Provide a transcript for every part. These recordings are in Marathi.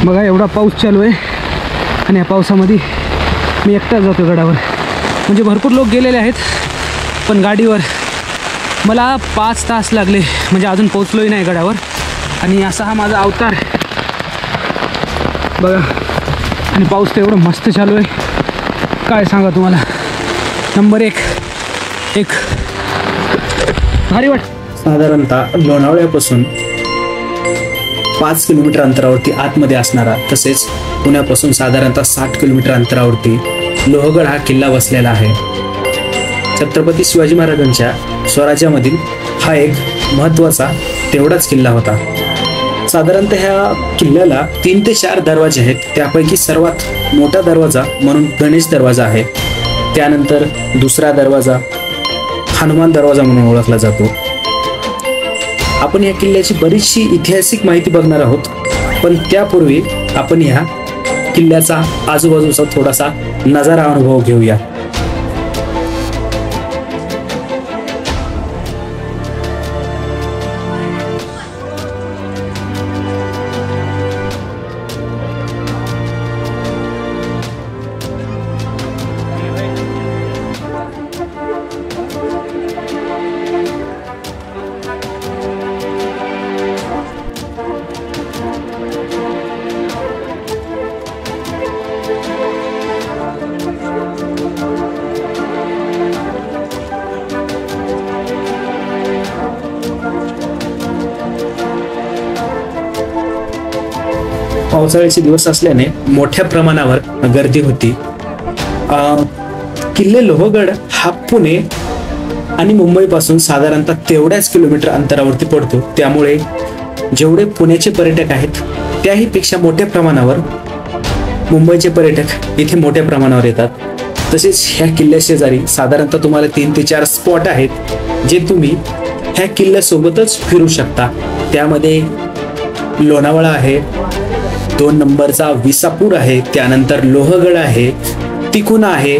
बघा एवढा पाऊस चालू आहे आणि या पावसामध्ये मी एकटाच जातो गडावर. म्हणजे भरपूर लोक गेलेले आहेत, पण गाडीवर मला 5 तास लागले, म्हणजे अजून पोचलोही नाही गडावर. आणि असा हा माझा अवतार बघा. आणि पाऊस तर एवढं मस्त चालू आहे, काय सांगा तुम्हाला. नंबर एक भारी वाट. साधारणतः लोणावळ्यापासून 5 किलोमीटर अंतरावरती आतमध्ये असणारा, तसेच पुण्यापासून साधारणतः 60 किलोमीटर अंतरावरती लोहगड हा किल्ला वसलेला आहे. छत्रपती शिवाजी महाराजांच्या स्वराज्यामधील हा एक महत्त्वाचा तेवढाच किल्ला होता. साधारणतः ह्या किल्ल्याला 3 ते 4 दरवाजे आहेत. त्यापैकी सर्वात मोठा दरवाजा म्हणून गणेश दरवाजा आहे. त्यानंतर दुसरा दरवाजा हनुमान दरवाजा म्हणून ओळखला जातो. आपण या किल्ल्याची बरीचशी ऐतिहासिक माहिती बघणार आहोत, पण त्यापूर्वी आपण ह्या किल्ल्याचा आजूबाजूचा थोडासा नजारा अनुभव घेऊया. पावसाळ्याचे दिवस असल्याने मोठ्या प्रमाणावर गर्दी होती. किल्ले लोहगड हा पुणे आणि मुंबईपासून साधारणतः तेवढ्याच किलोमीटर अंतरावरती पडतो. त्यामुळे जेवढे पुण्याचे पर्यटक आहेत त्याही पेक्षा मोठ्या प्रमाणावर मुंबईचे पर्यटक इथे मोठ्या प्रमाणावर येतात. तसेच ह्या किल्ल्याशेजारी साधारणतः तुम्हाला 3 ते 4 स्पॉट आहेत जे तुम्ही ह्या किल्ल्यासोबतच फिरू शकता. त्यामध्ये लोणावळा आहे, 2 नंबरचा विसापूर आहे, त्यानंतर लोहगड आहे, तिकोना आहे.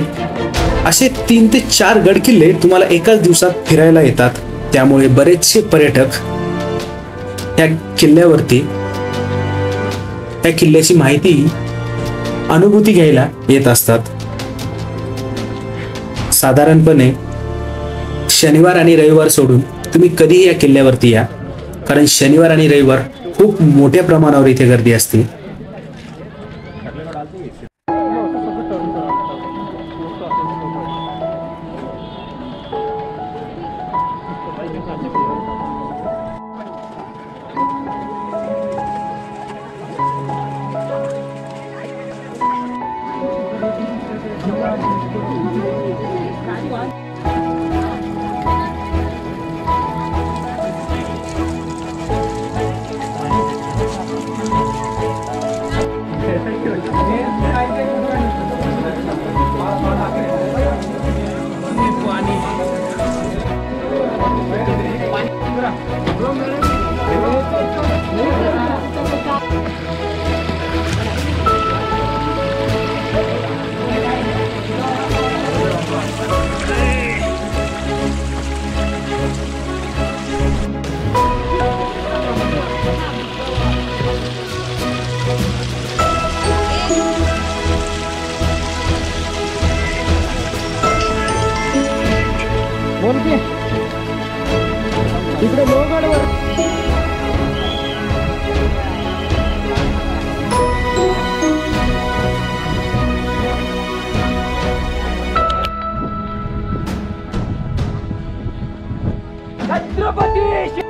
असे 3 ते 4 गड किल्ले तुम्हाला एकाच दिवसात फिरायला येतात. त्यामुळे बरेचसे पर्यटक या किल्ल्यावरती त्या किल्ल्याची माहिती, अनुभूती घ्यायला येत असतात. साधारणपणे शनिवार आणि रविवार सोडून तुम्ही कधीही या किल्ल्यावरती या, कारण शनिवार आणि रविवार खूप मोठ्या प्रमाणावर इथे गर्दी असते. इकडे लोहगडवर छत्रपती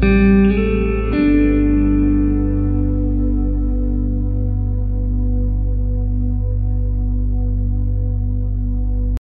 आहे.